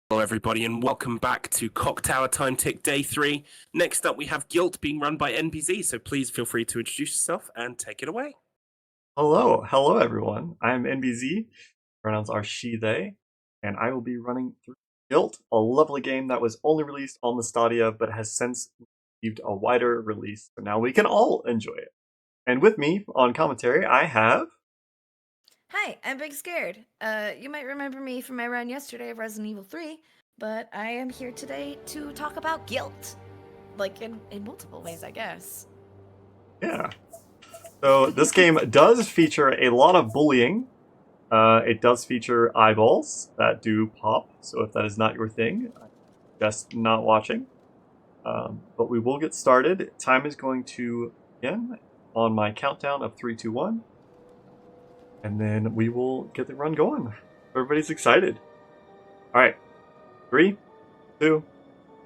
Hello everybody and welcome back to Clock Tower Time Tick Day 3. Next up we have GYLT being run by NBZ, so please feel free to introduce yourself and take it away. Hello everyone. I'm NBZ, pronouns are she, they, and I will be running through GYLT, a lovely game that was only released on the Stadia but has since received a wider release, so now we can all enjoy it. And with me on commentary, I have... Hi, I'm Big Scared. You might remember me from my run yesterday of Resident Evil 3, but I am here today to talk about GYLT. Like, in multiple ways, I guess. Yeah. So this game does feature a lot of bullying. It does feature eyeballs that do pop, so if that is not your thing, just not watching. But we will get started. Time is going to begin on my countdown of 3, 2, 1. And then we will get the run going. Everybody's excited. Alright. 3, 2,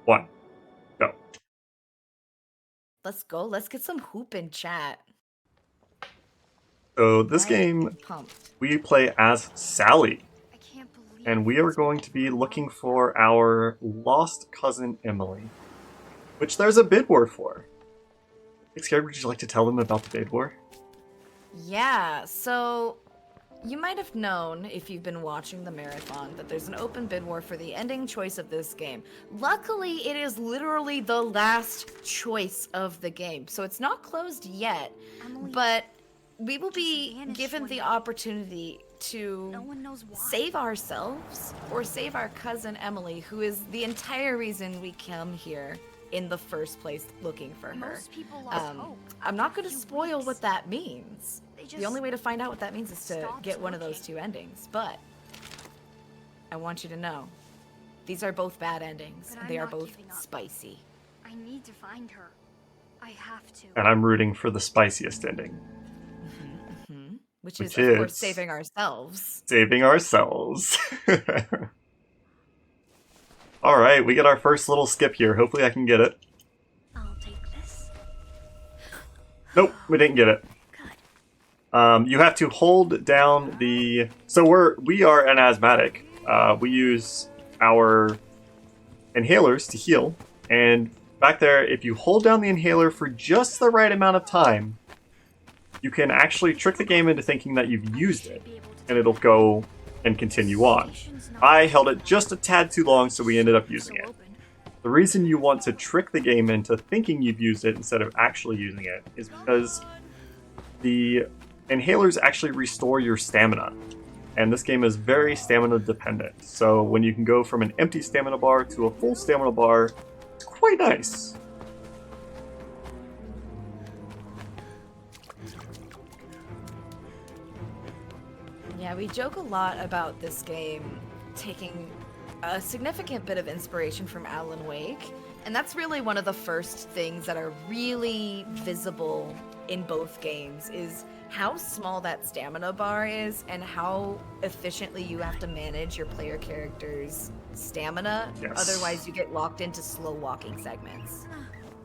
1. Go. Let's go. Let's get some hoop in chat. So this game, Pumped. we play as Sally. And we are going to be looking for our lost cousin Emily. Which there's a bid war for. Big Scared, would you like to tell them about the bid war? Yeah, so you might have known, if you've been watching the marathon, that there's an open bid war for the ending choice of this game. Luckily, it is literally the last choice of the game, so it's not closed yet, but we will be given the opportunity to save ourselves or save our cousin Emily, who is the entire reason we come here in the first place looking for her. I'm not going to spoil what that means. The only way to find out what that means is to get one of those two endings, but I want you to know, these are both bad endings. They are both spicy. I need to find her. I have to. And I'm rooting for the spiciest ending. Which is, of course, saving ourselves. Saving ourselves. Alright, we get our first little skip here. Hopefully I can get it. I'll take this. Nope, we didn't get it. You have to hold down the... So we are an asthmatic. We use our inhalers to heal. And back there, if you hold down the inhaler for just the right amount of time, you can actually trick the game into thinking that you've used it. And it'll go and continue on. I held it just a tad too long, so we ended up using it. The reason you want to trick the game into thinking you've used it instead of actually using it is because the inhalers actually restore your stamina. And this game is very stamina dependent. So when you can go from an empty stamina bar to a full stamina bar, it's quite nice. Yeah, we joke a lot about this game taking a significant bit of inspiration from Alan Wake, and that's really one of the first things that are really visible in both games is how small that stamina bar is and how efficiently you have to manage your player character's stamina. Yes. Otherwise you get locked into slow walking segments.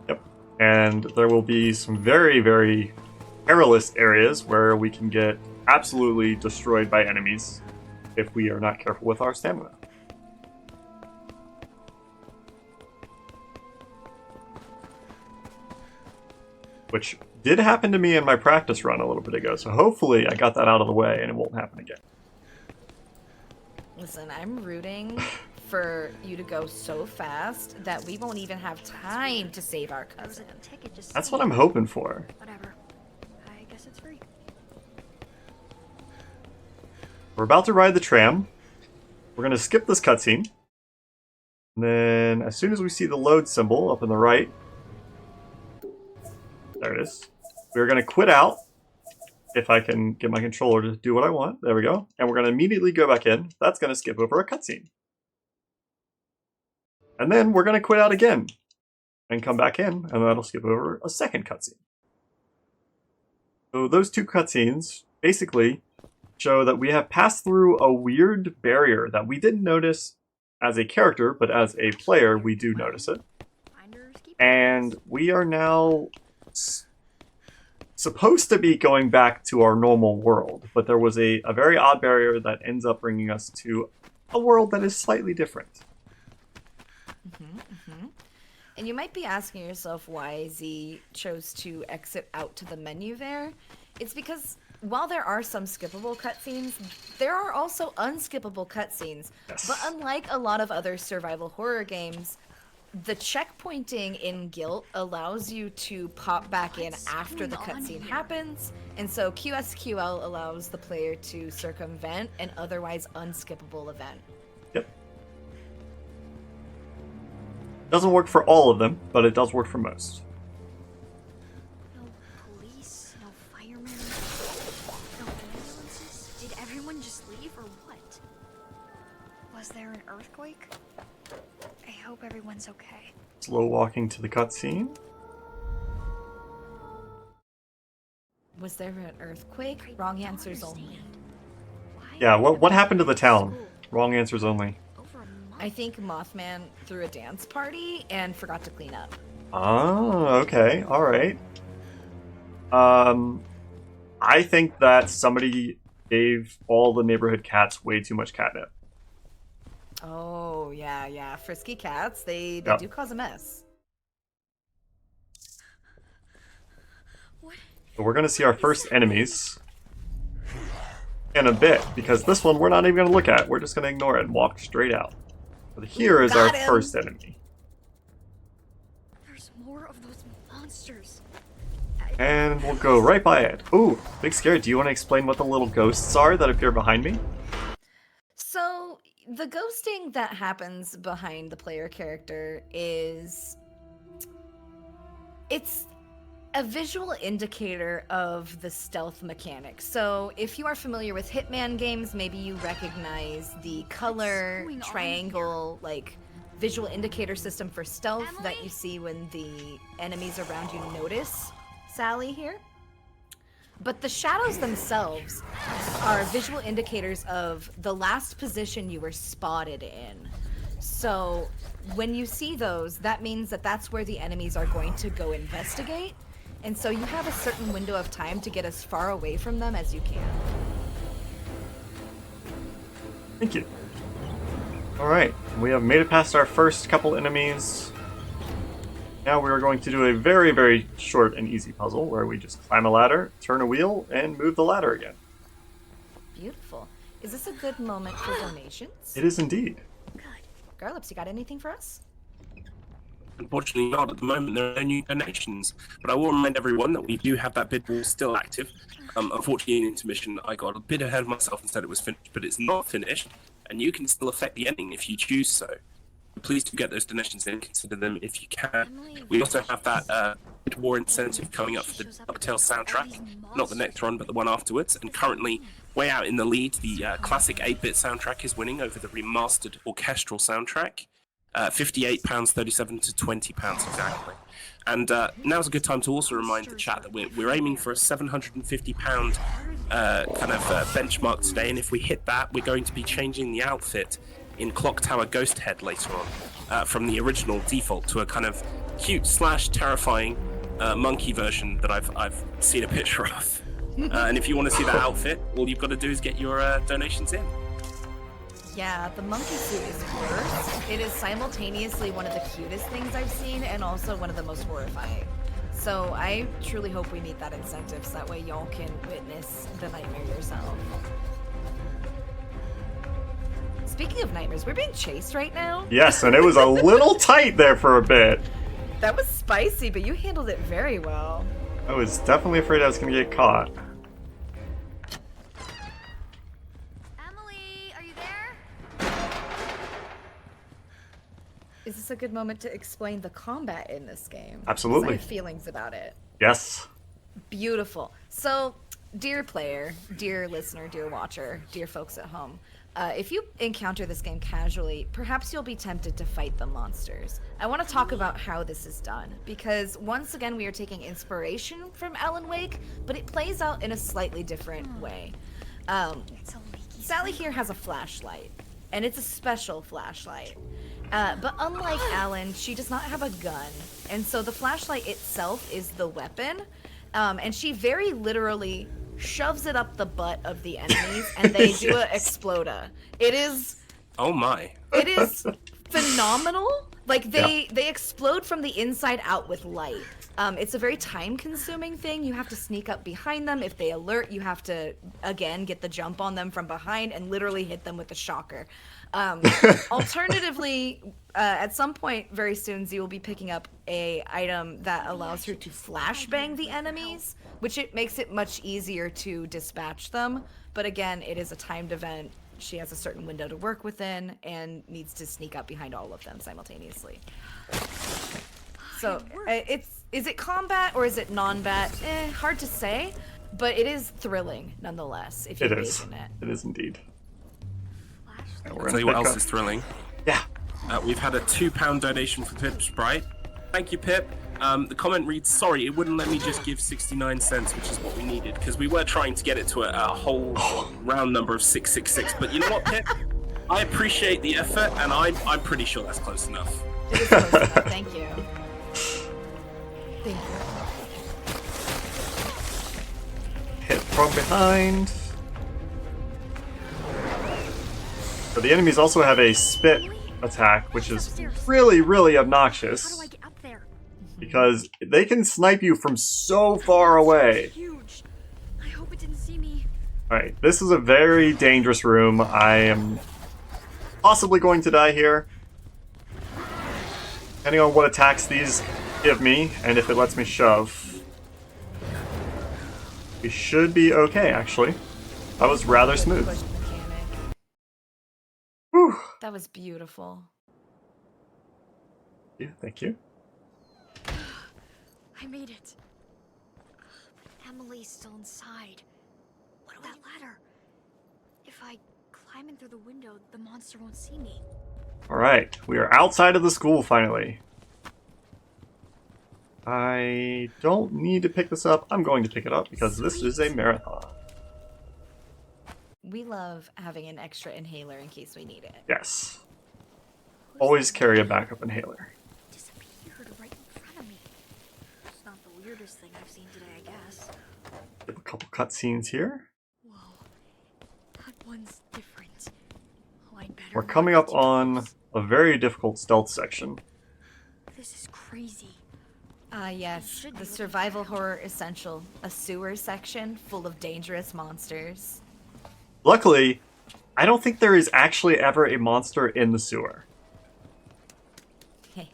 Yep. And there will be some very, very perilous areas where we can get absolutely destroyed by enemies if we are not careful with our stamina. Which did happen to me in my practice run a little bit ago, so hopefully I got that out of the way and it won't happen again. Listen, I'm rooting for you to go so fast that we won't even have time to save our cousin. That's what I'm hoping for. Whatever. I guess it's free. We're about to ride the tram. We're going to skip this cutscene. And then as soon as we see the load symbol up in the right, there it is. We're going to quit out, if I can get my controller to do what I want. There we go. And we're going to immediately go back in. That's going to skip over a cutscene. And then we're going to quit out again and come back in, and that'll skip over a second cutscene. So those two cutscenes basically show that we have passed through a weird barrier that we didn't notice as a character, but as a player, we do notice it. And we are now supposed to be going back to our normal world, but there was a very odd barrier that ends up bringing us to a world that is slightly different. And you might be asking yourself why Z chose to exit out to the menu there. It's because while there are some skippable cutscenes, there are also unskippable cutscenes. Yes. But unlike a lot of other survival horror games, the checkpointing in GYLT allows you to pop back in after the cutscene happens, and so QSQL allows the player to circumvent an otherwise unskippable event. Yep. Doesn't work for all of them, but it does work for most. No police, no firemen, no ambulances. Did everyone just leave or what? Was there an earthquake? I hope everyone's okay. Slow walking to the cutscene. Was there an earthquake? Wrong answers only. Why Yeah, did what happened to the school town? Wrong answers only. over a month? I think Mothman threw a dance party and forgot to clean up. Oh, okay, alright. I think that somebody gave all the neighborhood cats way too much catnip. Oh, yeah. Frisky cats, they Yep. do cause a mess. What? So we're gonna see our first enemies in a bit, because this one we're not even gonna look at. We're just gonna ignore it and walk straight out. But here is our Got him. first enemy. There's more of those monsters. And we'll go right by it. Ooh, big scare. Do you want to explain what the little ghosts are that appear behind me? So, the ghosting that happens behind the player character is... It's a visual indicator of the stealth mechanic. So, if you are familiar with Hitman games, maybe you recognize the color going on triangle, like, visual indicator system for stealth that Emily? you see when the enemies around you notice Sally here. But the shadows themselves are visual indicators of the last position you were spotted in. So when you see those, that means that that's where the enemies are going to go investigate. And so you have a certain window of time to get as far away from them as you can. Thank you. Alright, we have made it past our first couple enemies. Now we are going to do a very, very short and easy puzzle where we just climb a ladder, turn a wheel, and move the ladder again. Beautiful. Is this a good moment for donations? It is indeed. Good. Garlips, you got anything for us? Unfortunately not at the moment, there are no new donations. But I will remind everyone that we do have that bid wall still active. Unfortunately in intermission I got a bit ahead of myself and said it was finished, but it's not finished, and you can still affect the ending if you choose so. Please do get those donations in, consider them if you can. We also have that bid war incentive coming up for the Uptail soundtrack, not the next one but the one afterwards, and currently way out in the lead, the classic 8-bit soundtrack is winning over the remastered orchestral soundtrack. £58.37 to £20 exactly. And now's a good time to also remind the chat that we're aiming for a £750 benchmark today, and if we hit that, we're going to be changing the outfit in Clock Tower Ghost Head later on, from the original default to a kind of cute/terrifying monkey version that I've seen a picture of. And if you want to see that outfit, all you've got to do is get your donations in. Yeah, the monkey suit is worse. It is simultaneously one of the cutest things I've seen and also one of the most horrifying. So I truly hope we meet that incentive so that way y'all can witness the nightmare yourself. Speaking of nightmares, we're being chased right now. Yes, and it was a little tight there for a bit. That was spicy, but you handled it very well. I was definitely afraid I was going to get caught. Emily, are you there? Is this a good moment to explain the combat in this game? Absolutely. I have feelings about it. Yes. Beautiful. So, dear player, dear listener, dear watcher, dear folks at home, if you encounter this game casually, perhaps you'll be tempted to fight the monsters. I want to talk about how this is done, because once again we are taking inspiration from Alan Wake, but it plays out in a slightly different way. It's a leaky Sally here has a flashlight, and it's a special flashlight. But unlike Alan, she does not have a gun, and so the flashlight itself is the weapon, and she very literally shoves it up the butt of the enemies, and they do a exploda. It is... Oh my. It is phenomenal. Like they explode from the inside out with light. It's a very time-consuming thing. You have to sneak up behind them. If they alert, you have to again get the jump on them from behind and literally hit them with a shocker. Alternatively, at some point very soon, Z will be picking up a item that allows her to flashbang the enemies, which it makes it much easier to dispatch them. But again, it is a timed event. She has a certain window to work within and needs to sneak up behind all of them simultaneously. So is it combat or is it non-bat? Hard to say, but it is thrilling nonetheless if you engage in it. It is indeed. I'll tell you what else is thrilling. Yeah. We've had a £2 donation from Pip Sprite. Thank you, Pip. The comment reads, sorry, it wouldn't let me just give 69 cents, which is what we needed, because we were trying to get it to a whole round number of 666. But you know what, Pip? I appreciate the effort, and I'm pretty sure that's close enough. It is close enough. Thank you. Thank you. Hit from behind. So the enemies also have a spit attack, which is really, really obnoxious. How do I get up there? Because they can snipe you from so far away. Huge. I hope it didn't see me. Alright, this is a very dangerous room. I am possibly going to die here. Depending on what attacks these give me, and if it lets me shove. We should be okay, actually. That was rather smooth. Push mechanic. Whew. That was beautiful. Yeah, thank you. I made it. But Emily's still inside. What about that ladder? If I climb in through the window, the monster won't see me. Alright, we are outside of the school finally. I don't need to pick this up. I'm going to pick it up because this is a marathon. We love having an extra inhaler in case we need it. Yes. Always carry a backup inhaler. Disappeared right in front of me. It's not the weirdest thing I've seen today, I guess. We have a couple cutscenes here. Whoa. That one's different. Oh, I'd better We're not coming up get too on close. a very difficult stealth section. This is crazy. Yes, the survival horror essential. A sewer section full of dangerous monsters. Luckily, I don't think there is actually ever a monster in the sewer. The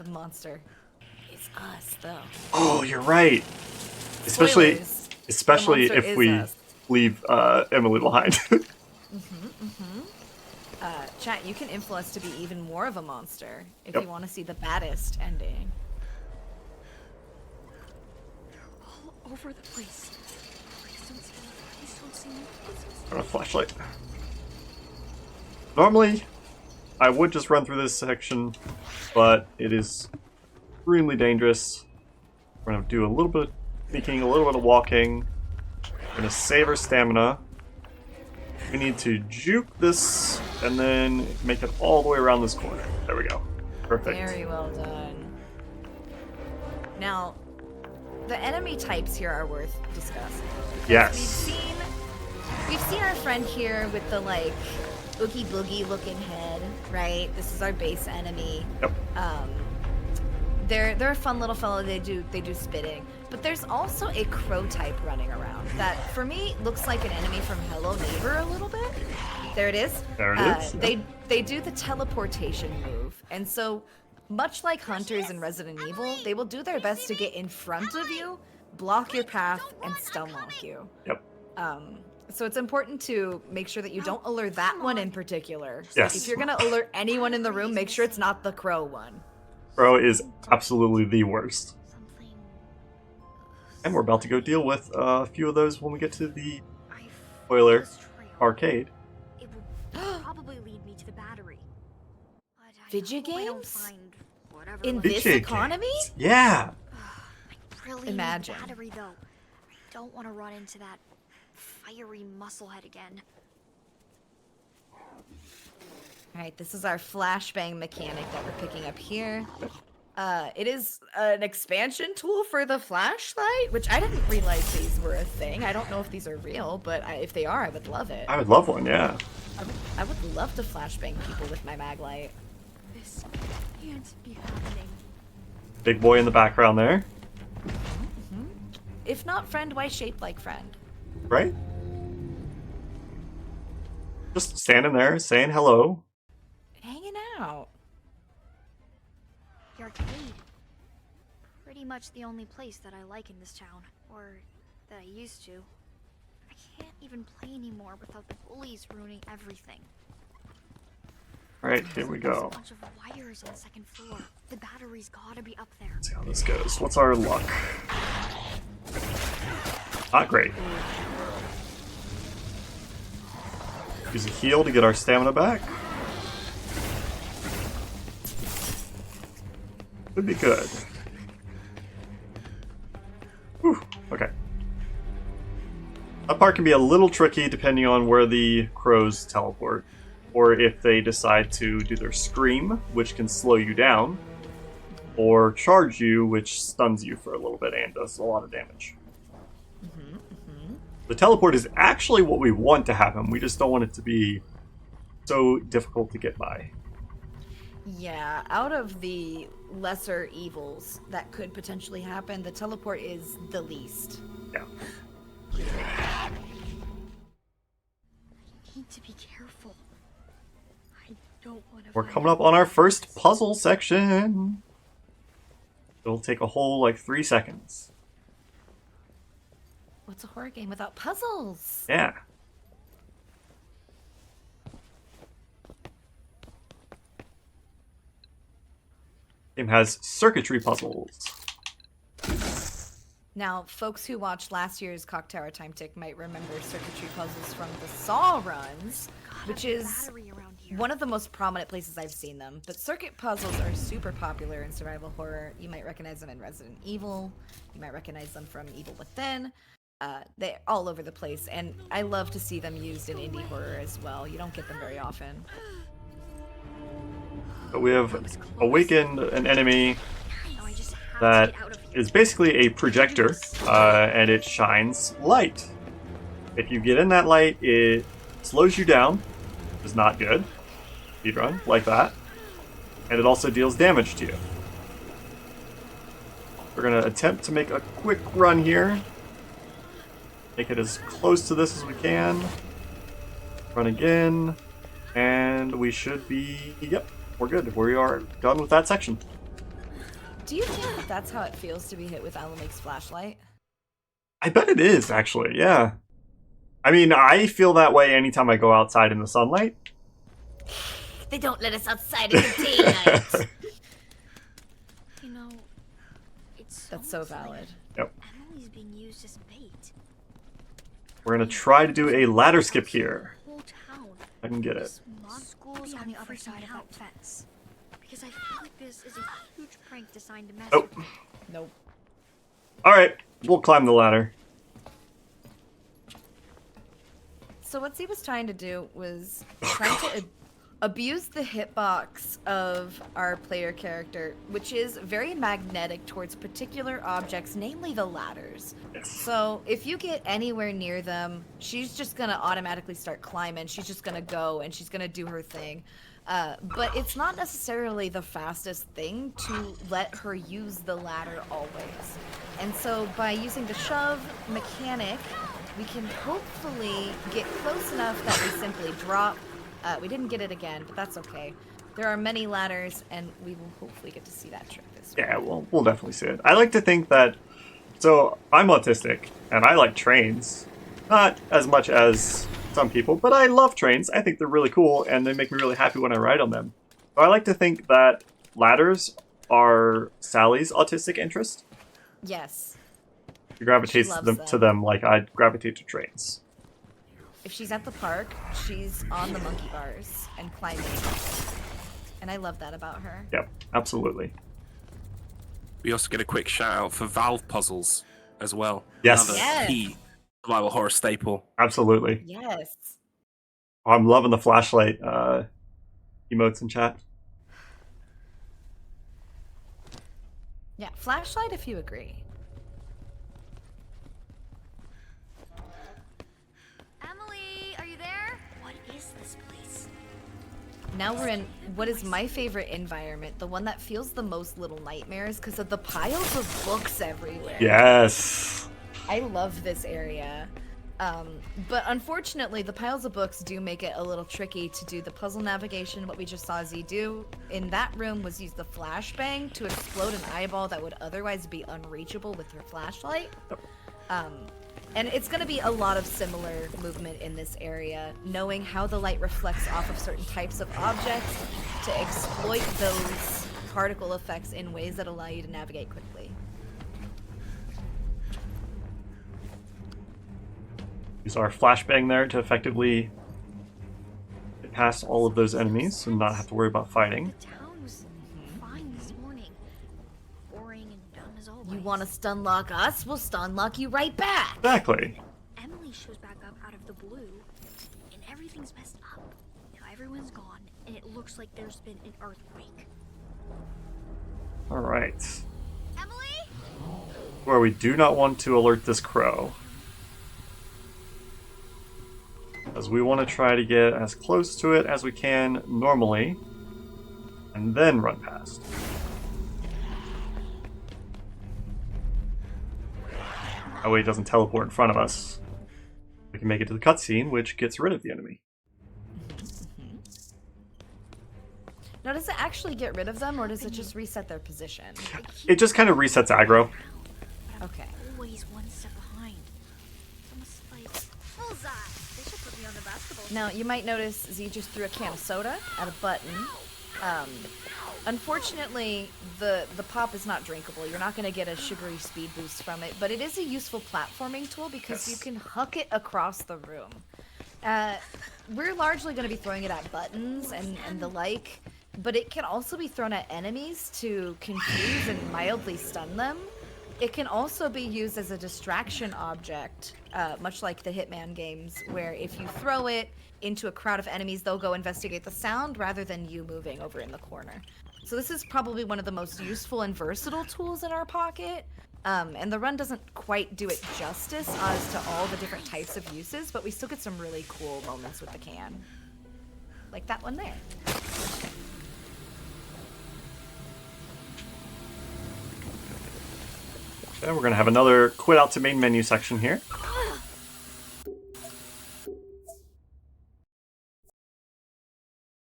monster is us, though. Oh, you're right. Especially Spoilers. The monster if is we us. leave Emily behind. Chat, you can info us to be even more of a monster if Yep. you want to see the baddest ending. All over the place. Please don't see me. Please don't see me. Please don't see me. On a flashlight. Normally, I would just run through this section, but it is extremely dangerous. We're gonna do a little bit of sneaking, a little bit of walking. We're gonna save our stamina. We need to juke this and then make it all the way around this corner. There we go. Perfect. Very well done. Now, the enemy types here are worth discussing. Yes. We've seen our friend here with the like oogie boogie looking head, right? This is our base enemy. Yep. They're a fun little fellow. They do spitting, but there's also a crow type running around that for me looks like an enemy from Hello Neighbor a little bit. There it is. There it is. They do the teleportation move, and so much like hunters in Resident Evil, they will do their best to get in front of you, block your path, and stun lock you. Yep. So it's important to make sure that you don't alert that one in particular. So Yes. if you're gonna alert anyone in the room, make sure it's not the crow one. Bro is absolutely the worst. Something. And we're about to go deal with a few of those when we get to the I spoiler this trail. arcade. It would probably lead me to the battery. But I Video hope I don't games? find whatever In left. this Video economy? games. Yeah. I really Imagine. need the battery though. I don't want to run into that fiery musclehead again. Alright, this is our flashbang mechanic that we're picking up here. It is an expansion tool for the flashlight, which I didn't realize these were a thing. I don't know if these are real, but if they are, I would love it. I would love one, yeah. I would love to flashbang people with my mag light. This can't be happening. Big boy in the background there, If not friend, why shaped like friend? right? Just standing there saying hello. Hanging out. The arcade. Pretty much the only place that I like in this town. Or that I used to. I can't even play anymore without the bullies ruining everything. Alright, here we There's go. a bunch of wires on the second floor. The battery's gotta be up there. Let's see how this goes. What's our luck? Not great. Use a heal to get our stamina back. Would be good. Whew, okay. That part can be a little tricky depending on where the crows teleport, or if they decide to do their scream, which can slow you down, or charge you, which stuns you for a little bit and does a lot of damage. The teleport is actually what we want to happen, we just don't want it to be so difficult to get by. Yeah, out of the lesser evils that could potentially happen, the teleport is the least. Yeah. Need to be careful. I don't want to. We're coming up on our first puzzle section. It'll take a whole, 3 seconds. What's a horror game without puzzles? Yeah. Game has circuitry puzzles. Now, folks who watched last year's Clock Tower Time Tick might remember circuitry puzzles from the Saw runs, which is Battery around here. one of the most prominent places I've seen them. But circuit puzzles are super popular in survival horror. You might recognize them in Resident Evil. You might recognize them from Evil Within. They're all over the place, and I love to see them used in indie horror as well. You don't get them very often. But we have awakened an enemy Now I just have that to get out of here. is basically a projector, and it shines light. If you get in that light, it slows you down, which is not good. Speedrun, like that. And it also deals damage to you. We're going to attempt to make a quick run here. Make it as close to this as we can. Run again. And we should be... Yep, we're good. We are done with that section. Do you think that that's how it feels to be hit with Alan Wake's flashlight? I bet it is, actually, yeah. I mean, I feel that way anytime I go outside in the sunlight. They don't let us outside in the daylight. You know, it's That's so almost like valid. Yep. Emily's being used as bait. We're going to try to do a ladder skip here. Whole town. I can get it. This mod school's on the other side of that fence. Because I feel like this is a huge prank designed to mess Nope. with me. Nope. Alright, we'll climb the ladder. So what Z was trying to do was trying to abuse the hitbox of our player character, which is very magnetic towards particular objects, namely the ladders. Yes. So if you get anywhere near them, she's just gonna automatically start climbing. She's just gonna go and she's gonna do her thing. But it's not necessarily the fastest thing to let her use the ladder always. And so by using the shove mechanic, we can hopefully get close enough that we simply drop. We didn't get it again, but that's okay. There are many ladders, and we will hopefully get to see that trick this week. Yeah, we'll definitely see it. I like to think that... So, I'm autistic, and I like trains. Not as much as some people, but I love trains. I think they're really cool, and they make me really happy when I ride on them. So I like to think that ladders are Sally's autistic interest. Yes. She gravitates She loves to them. them like I gravitate to trains. If she's at the park, she's on the monkey bars and climbing. And I love that about her. Yep, absolutely. We also get a quick shout out for valve puzzles as well. Yes. Another Yes. key survival horror staple. Absolutely. Yes. Oh, I'm loving the flashlight emotes in chat. Yeah, flashlight if you agree. Emily, are you there? What is this Now we're in what is my favorite environment, the one that feels the most Little Nightmares because of the piles of books everywhere. Yes. I love this area. But unfortunately, the piles of books do make it a little tricky to do the puzzle navigation. What we just saw Z do in that room was use the flashbang to explode an eyeball that would otherwise be unreachable with her flashlight. And it's going to be a lot of similar movement in this area, knowing how the light reflects off of certain types of objects to exploit those particle effects in ways that allow you to navigate quickly. Use our flashbang there to effectively get past all of those enemies and not have to worry about fighting. The town was fine this morning. Boring and dumb as always. You want to stun lock us? We'll stun lock you right back. Exactly. Emily shows back up out of the blue, and everything's messed up. Now everyone's gone, and it looks like there's been an earthquake. All right. Emily? Where we do not want to alert this crow. As we want to try to get as close to it as we can normally, and then run past. That way it doesn't teleport in front of us. We can make it to the cutscene, which gets rid of the enemy. Now, does it actually get rid of them, or does it just reset their position? It just kind of resets aggro. Okay. Always one step behind. It's almost like bullseye. They should put me on the basketball team. Now, you might notice Z just threw a can of soda at a button. Unfortunately, the pop is not drinkable. You're not going to get a sugary speed boost from it, but it is a useful platforming tool because you can huck it across the room. We're largely going to be throwing it at buttons and the like, but it can also be thrown at enemies to confuse and mildly stun them. It can also be used as a distraction object, much like the Hitman games, where if you throw it into a crowd of enemies, they'll go investigate the sound rather than you moving over in the corner. So this is probably one of the most useful and versatile tools in our pocket. And the run doesn't quite do it justice as to all the different types of uses, but we still get some really cool moments with the can. Like that one there. And we're going to have another quit out to main menu section here.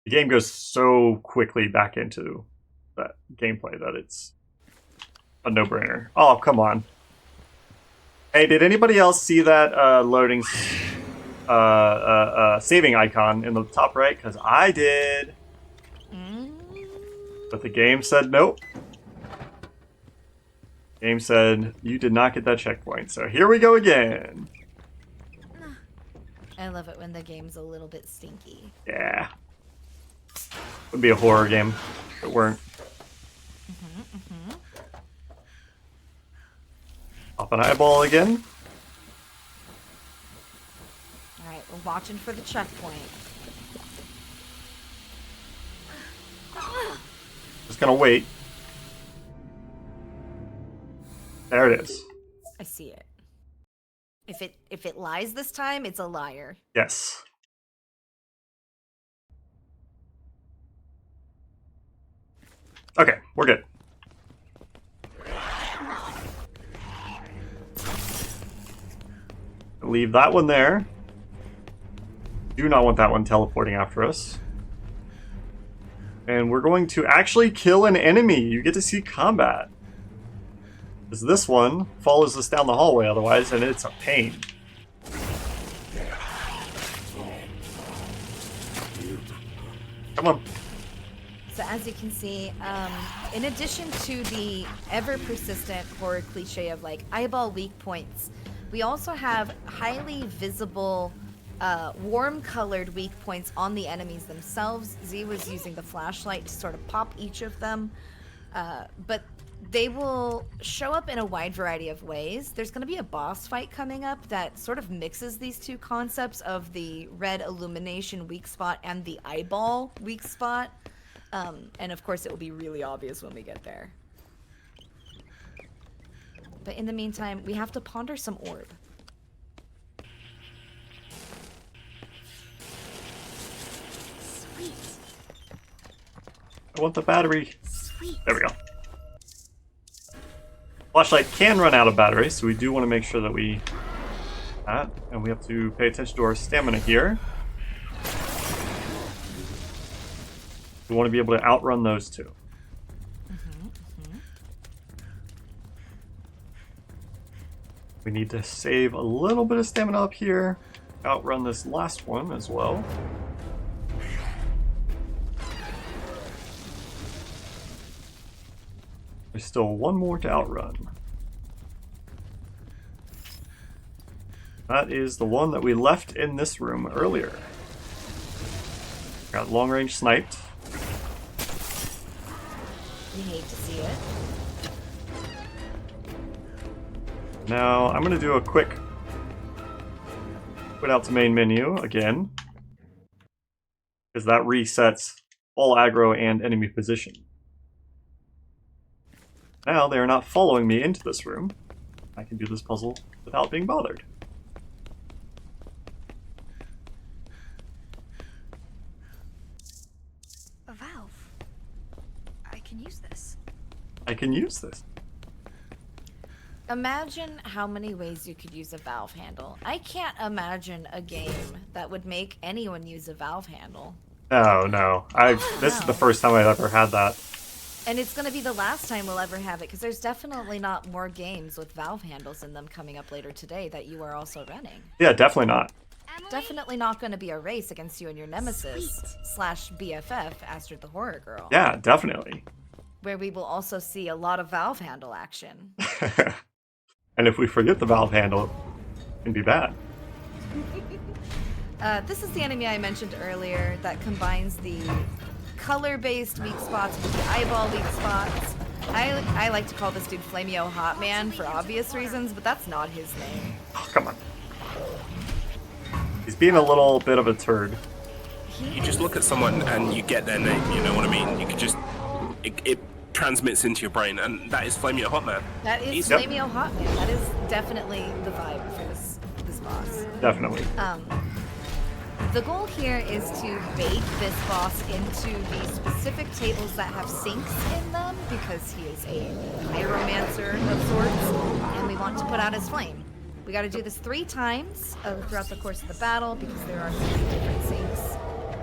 The game goes so quickly back into that gameplay that it's a no-brainer. Oh, come on. Hey, did anybody else see that loading saving icon in the top right? Because I did. But the game said nope. Game said you did not get that checkpoint. So here we go again. I love it when the game's a little bit stinky. Yeah. Would be a horror game if it weren't. Pop an eyeball again. Alright, we're watching for the checkpoint. Just gonna wait. There it is. I see it. If it lies this time, it's a liar. Yes. Okay, we're good. Leave that one there. Do not want that one teleporting after us. And we're going to actually kill an enemy. You get to see combat. Because this one follows us down the hallway otherwise, and it's a pain. Come on. So as you can see, in addition to the ever-persistent horror cliche of like eyeball weak points, we also have highly visible, warm-colored weak points on the enemies themselves. Z was using the flashlight to sort of pop each of them, but they will show up in a wide variety of ways. There's going to be a boss fight coming up that sort of mixes these two concepts of the red illumination weak spot and the eyeball weak spot. And of course it will be really obvious when we get there. But in the meantime, we have to ponder some orb. Sweet. I want the battery. Sweet. There we go. Flashlight can run out of battery, so we do want to make sure that we... that, and we have to pay attention to our stamina here. We want to be able to outrun those two. We need to save a little bit of stamina up here. Outrun this last one as well. There's still one more to outrun. That is the one that we left in this room earlier. Got long range sniped. You hate to see it. Now I'm gonna do a quick quit out to main menu again, because that resets all aggro and enemy position. Now they are not following me into this room. I can do this puzzle without being bothered. A valve. I can use this. I can use this. Imagine how many ways you could use a valve handle. I can't imagine a game that would make anyone use a valve handle. Oh no, this is the first time I've ever had that. And it's going to be the last time we'll ever have it, because there's definitely not more games with valve handles in them coming up later today that you are also running. Yeah, definitely not. Emily? Definitely not going to be a race against you and your nemesis / BFF, Astrid the Horror Girl. Yeah, definitely. Where we will also see a lot of valve handle action. And if we forget the valve handle, it can be bad. This is the enemy I mentioned earlier that combines the color-based weak spots with the eyeball weak spots. I like to call this dude Flameo Hot Man for obvious reasons, but that's not his name. Oh, come on. He's being a little bit of a turd. You just look at someone and you get their name, you know what I mean? You could just... It transmits into your brain, and that is Flameo Hot Man. That is Yep. Flameo Hot Man. That is definitely the vibe for this boss. Definitely. The goal here is to bait this boss into the specific tables that have sinks in them, because he is a pyromancer of sorts, and we want to put out his flame. We got to do this 3 times throughout the course of the battle, because there are 3 different sinks.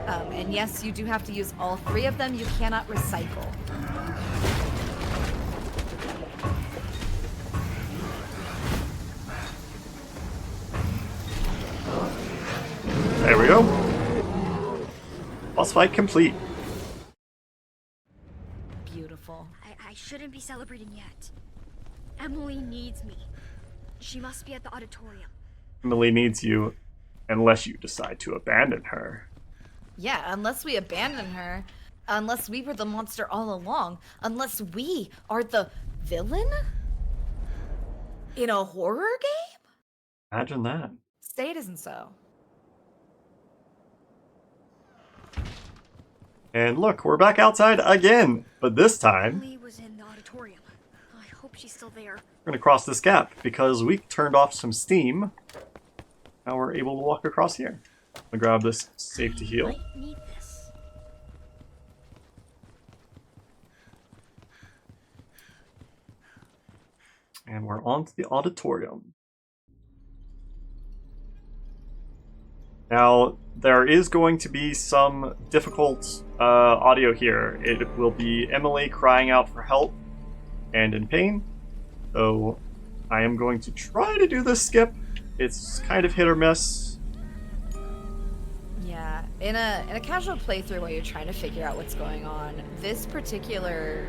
And yes, you do have to use all 3 of them. You cannot recycle. There we go. Boss fight complete. Beautiful. I shouldn't be celebrating yet. Emily needs me. She must be at the auditorium. Emily needs you unless you decide to abandon her. Yeah, unless we abandon her, unless we were the monster all along, unless we are the villain in a horror game? Imagine that. Say it isn't so. And look, we're back outside again. But this time, Emily was in the auditorium. I hope she's still there. we're going to cross this gap because we turned off some steam. Now we're able to walk across here. I'm going to grab this save to heal. Might need this. And we're on to the auditorium. Now, there is going to be some difficult audio here. It will be Emily crying out for help and in pain. So I am going to try to do this skip. It's kind of hit or miss. Yeah, in a casual playthrough while you're trying to figure out what's going on, this particular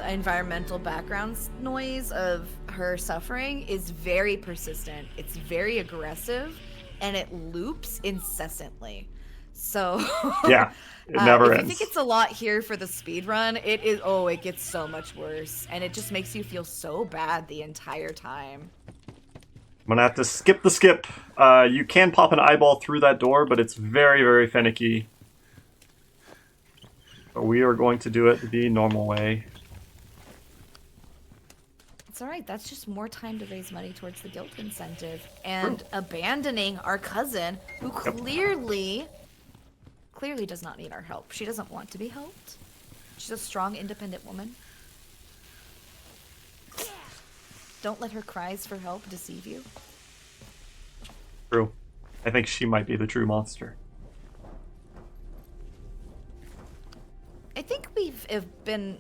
environmental background noise of her suffering is very persistent. It's very aggressive, and it loops incessantly. So Yeah, it never if ends. you think it's a lot here for the speed run, it is. Oh, it gets so much worse, and it just makes you feel so bad the entire time. I'm gonna have to skip the skip. You can pop an eyeball through that door, but it's very, very finicky. So we are going to do it the normal way. It's all right. That's just more time to raise money towards the GYLT incentive and abandoning our cousin, who clearly does not need our help. She doesn't want to be helped. She's a strong, independent woman. Don't let her cries for help deceive you. True. I think she might be the true monster. I think we've been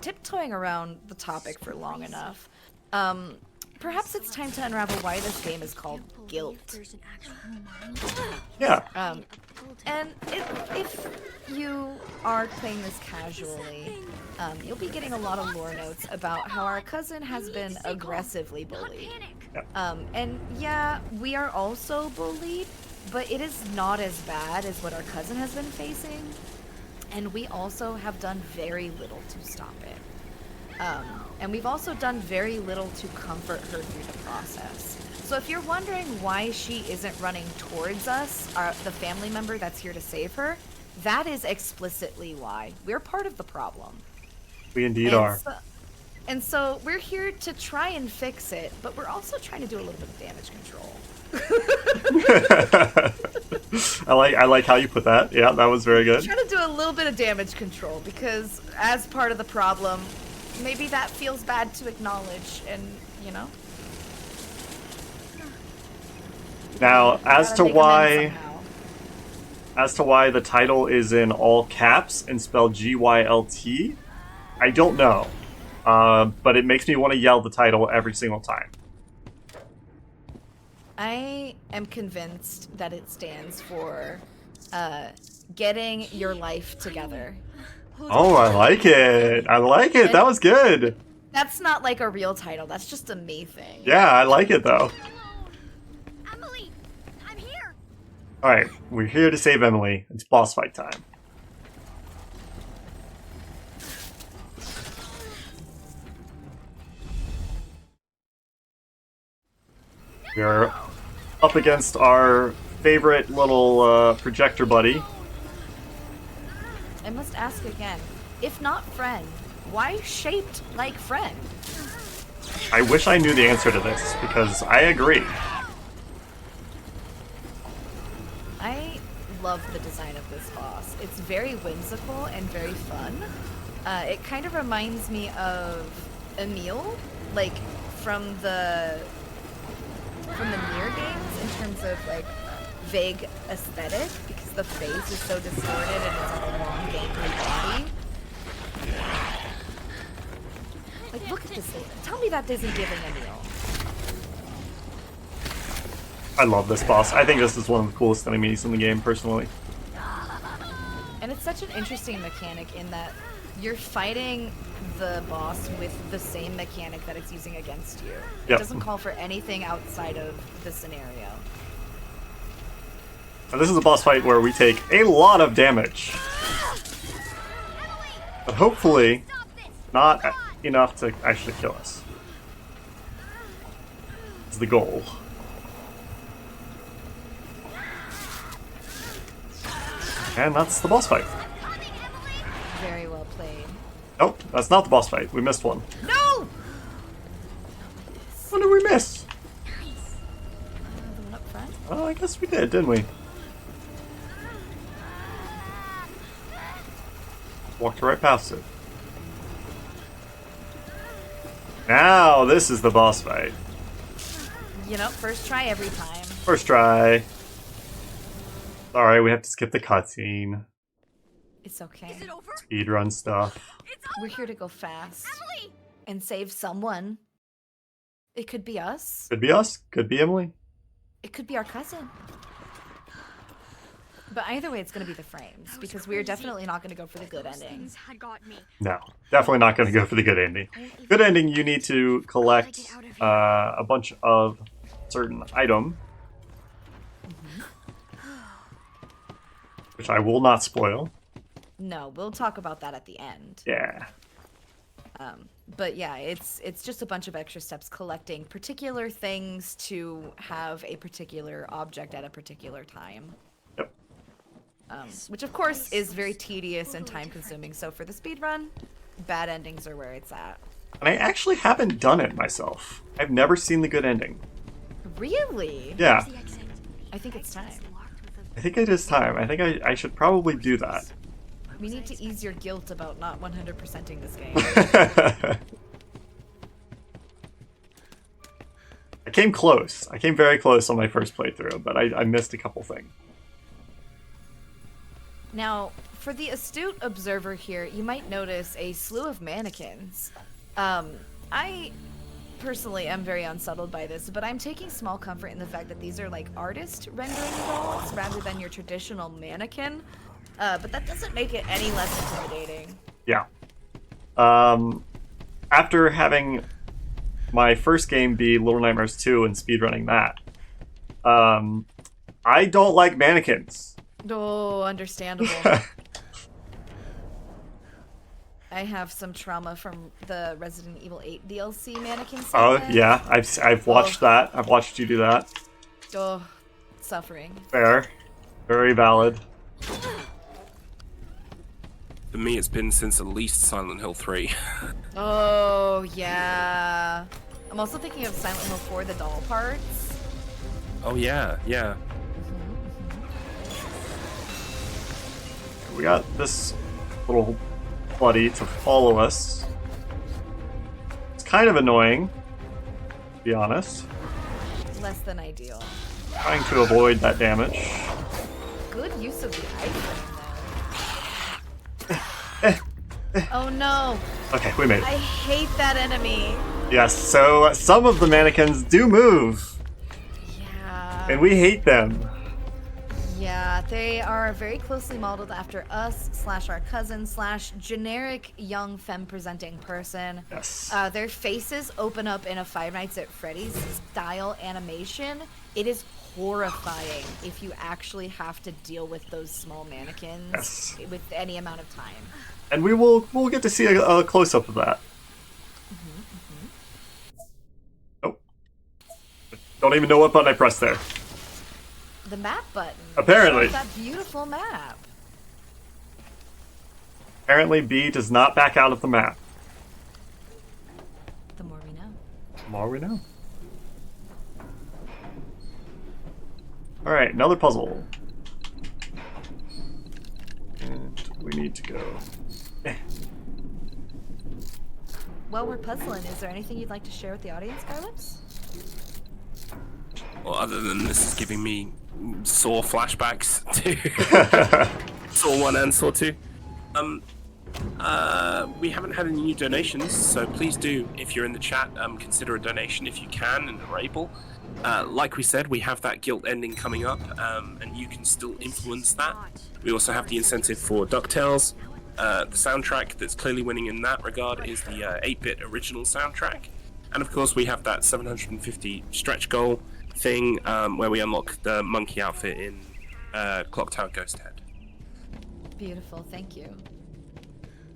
tiptoeing around the topic for long enough. Perhaps it's time to unravel why this game is called GYLT. Yeah. And if you are playing this casually, you'll be getting a lot of lore notes about how our cousin has been aggressively bullied. And yeah, we are also bullied, but it is not as bad as what our cousin has been facing. And we also have done very little to stop it. And we've also done very little to comfort her through the process. So if you're wondering why she isn't running towards us, the family member that's here to save her, that is explicitly why. We're part of the problem. We indeed are. And so we're here to try and fix it, but we're also trying to do a little bit of damage control. I like how you put that. Yeah, that was very good. Trying to do a little bit of damage control because as part of the problem, maybe that feels bad to acknowledge, and you know. Now, as to why the title is in all caps and spelled GYLT, I don't know. But it makes me want to yell the title every single time. I am convinced that it stands for getting your life together. Oh, I like it. I like it. That was good. That's not like a real title. That's just a me thing. Yeah, I like it though. Emily, I'm here. All right, we're here to save Emily. It's boss fight time. We're up against our favorite little projector buddy. I must ask again, if not friend, why shaped like friend? I wish I knew the answer to this, because I agree. I love the design of this boss. It's very whimsical and very fun. It kind of reminds me of Emil, like from the Nier games in terms of like vague aesthetic, because the face is so distorted and it's like a long gangly body. Like, look at this thing. Tell me that isn't giving Emil. I love this boss. I think this is one of the coolest enemies in the game, personally. And it's such an interesting mechanic in that you're fighting the boss with the same mechanic that it's using against you. It Yep. doesn't call for anything outside of the scenario. And this is a boss fight where we take a lot of damage. But hopefully, not enough to actually kill us. Is the goal. And that's the boss fight. Very well played. Nope, that's not the boss fight. We missed one. No! What did we miss? The one up front? Oh, I guess we did, didn't we? Walked right past it. Now, this is the boss fight. You know, first try every time. First try. Alright, we have to skip the cutscene. It's okay. Is it over? Speedrun stuff. It's We're over. here to go fast Emily. and save someone. It could be us. Could be us, could be Emily. It could be our cousin. But either way, it's going to be the frames, because we're definitely not going to go for the good Those ending. things had got me. No, definitely not going to go for the good ending. Good ending, you need to collect a bunch of certain item, which I will not spoil. No, we'll talk about that at the end. Yeah. But yeah, it's just a bunch of extra steps collecting particular things to have a particular object at a particular time. Yep. Which of course is very tedious and time consuming, so for the speedrun, bad endings are where it's at. And I actually haven't done it myself. I've never seen the good ending. Really? Yeah, The exit. I think it's time. Locked with a I think it is time. I think I should probably do that. We need to ease your guilt about not 100%ing this game. I came close. I came very close on my first playthrough, but I missed a couple things. Now, for the astute observer here, you might notice a slew of mannequins. I personally am very unsettled by this, but I'm taking small comfort in the fact that these are like artist rendering dolls rather than your traditional mannequin. But that doesn't make it any less intimidating. Yeah. After having my first game be Little Nightmares 2 and speedrunning that, I don't like mannequins. Oh, understandable. I have some trauma from the Resident Evil 8 DLC mannequin Oh, segment. yeah. I've watched that. I've watched you do that. Oh, suffering. Fair. Very valid. For me, it's been since at least Silent Hill 3. Oh, yeah. I'm also thinking of Silent Hill 4, the doll parts. Oh yeah, yeah. We got this little buddy to follow us. It's kind of annoying, to be honest. Less than ideal. Trying to avoid that damage. Good use of the iframe, though. Oh no! Okay, we made it. I hate that enemy. Yes, so some of the mannequins do move, Yeah. and we hate them. Yeah, they are very closely modeled after us / our cousin / generic young femme presenting person. Yes. Their faces open up in a Five Nights at Freddy's style animation. It is horrifying if you actually have to deal with those small mannequins Yes. with any amount of time. And we'll get to see a close-up of that. Oh. Don't even know what button I pressed there. The map button. Apparently. Shows that beautiful map. Apparently B does not back out of the map. The more we know. The more we know. Alright, another puzzle. And we need to go. While we're puzzling, is there anything you'd like to share with the audience, Carlos? Well, other than this is giving me Saw flashbacks to Saw 1 and Saw 2. We haven't had any new donations, so please do, if you're in the chat, consider a donation if you can and are able. Like we said, we have that GYLT ending coming up, and you can still influence that. We also have the incentive for DuckTales. The soundtrack that's clearly winning in that regard is the 8-bit original soundtrack. And of course, we have that 750 stretch goal thing where we unlock the monkey outfit in Clock Tower Ghost Head. Beautiful, thank you.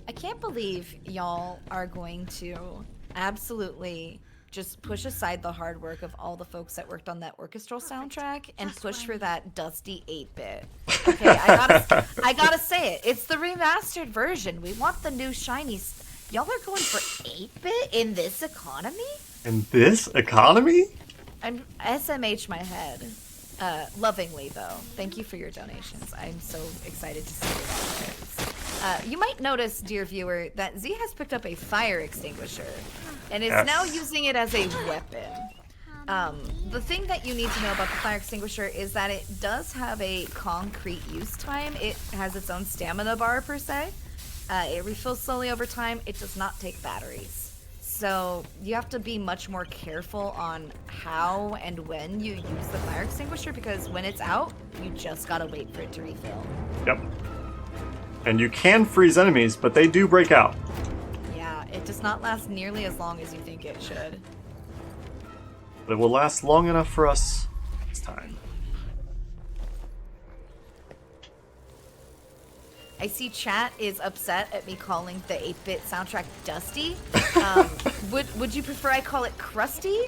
I can't believe y'all are going to absolutely just push aside the hard work of all the folks that worked on that orchestral soundtrack and push for that dusty 8-bit. Okay, I gotta say it. It's the remastered version. We want the new shiny. Y'all are going for 8-bit in this economy? In this economy? I'm SMH my head. Lovingly, though. Thank you for your donations. I'm so excited to see your donations. You might notice, dear viewer, that Z has picked up a fire extinguisher and is now using it as a weapon. The thing that you need to know about the fire extinguisher is that it does have a concrete use time. It has its own stamina bar, per se. It refills slowly over time. It does not take batteries. So you have to be much more careful on how and when you use the fire extinguisher, because when it's out, you just gotta wait for it to refill. Yep. And you can freeze enemies, but they do break out. Yeah, it does not last nearly as long as you think it should. But it will last long enough for us this time. I see chat is upset at me calling the 8-bit soundtrack dusty. Would you prefer I call it crusty,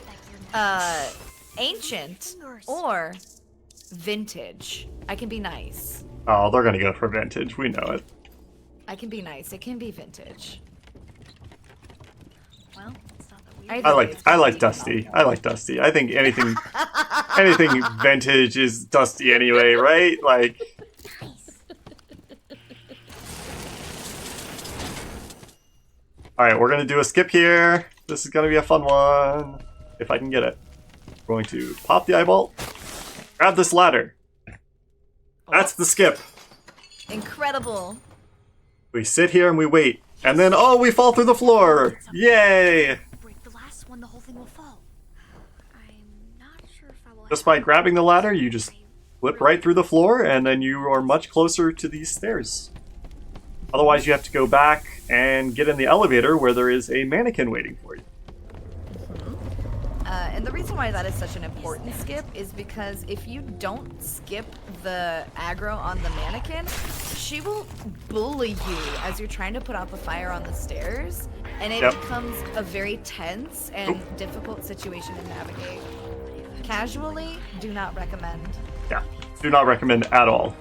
ancient, or vintage? I can be nice. Oh, they're gonna go for vintage. We know it. I can be nice. It can be vintage. Well, it's not that we. I like Dusty. I like Dusty. I think anything vintage is Dusty anyway, right? Like, Alright, we're gonna do a skip here. This is gonna be a fun one. If I can get it. We're going to pop the eyeball. Grab this ladder. That's the skip. Incredible. We sit here and we wait. And then, oh, we fall through the floor! Yay! Break the last one, the whole thing will fall. I'm not sure if I will. Just by grabbing the ladder, you just flip right through the floor, and then you are much closer to these stairs. Otherwise, you have to go back and get in the elevator where there is a mannequin waiting for you. And the reason why that is such an important skip is because if you don't skip the aggro on the mannequin, she will bully you as you're trying to put out the fire on the stairs, and it becomes a very tense and difficult situation to navigate. Casually, do not recommend. Yeah, do not recommend at all.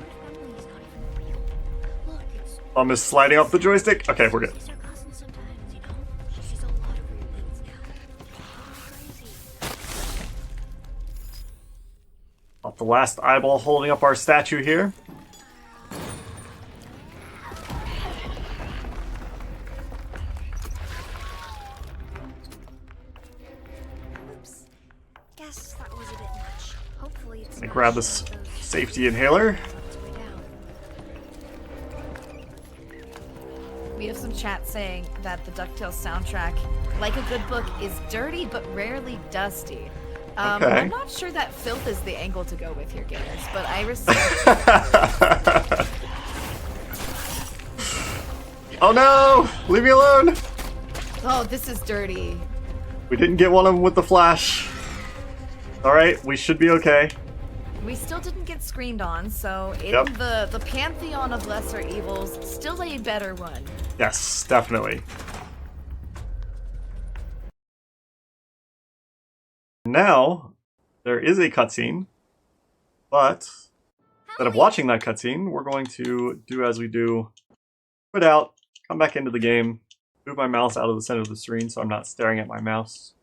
Thumb is sliding off the joystick. Okay, we're good. Off the last eyeball holding up our statue here. Oops. Guess that was a bit much. Hopefully it's Gonna grab this safety inhaler. We have some chat saying that the DuckTales soundtrack, like a good book, is dirty but rarely dusty. Okay. I'm not sure that filth is the angle to go with here, gamers, but I respect. Oh no! Leave me alone! Oh, this is dirty. We didn't get one of them with the flash. Alright, we should be okay. We still didn't get screened on, so in Yep. the pantheon of lesser evils, still a better one. Yes, definitely. Now, there is a cutscene, but instead of watching that cutscene, we're going to do as we do. Quit out, come back into the game, move my mouse out of the center of the screen so I'm not staring at my mouse.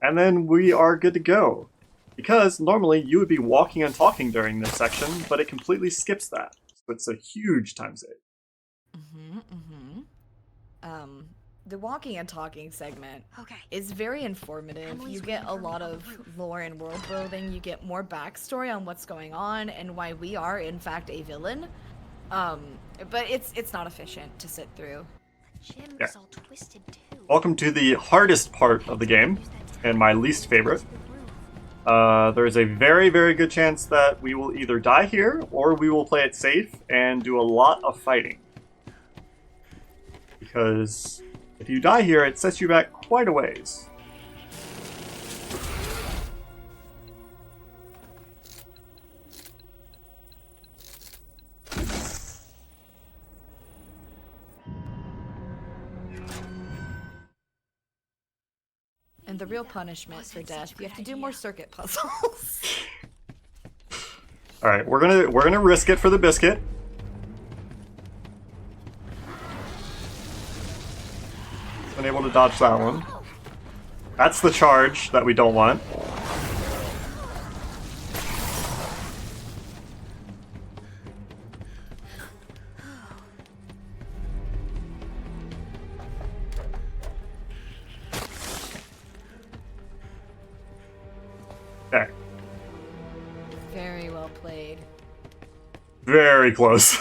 And then we are good to go. Because normally you would be walking and talking during this section, but it completely skips that. So it's a huge time save. The walking and talking segment Okay. is very informative. You get a lot of lore and world building. You get more backstory on what's going on and why we are, in fact, a villain. But it's not efficient to sit through. The gym Yeah. is all twisted too. Welcome to the hardest part of the game, and my least favorite. There is a very, very good chance that we will either die here, or we will play it safe and do a lot of fighting. Because if you die here, it sets you back quite a ways. And the real punishment for death, you have to do more circuit puzzles. All right, we're gonna risk it for the biscuit. Been able to dodge that one. That's the charge that we don't want. Okay. Very well played. Very close.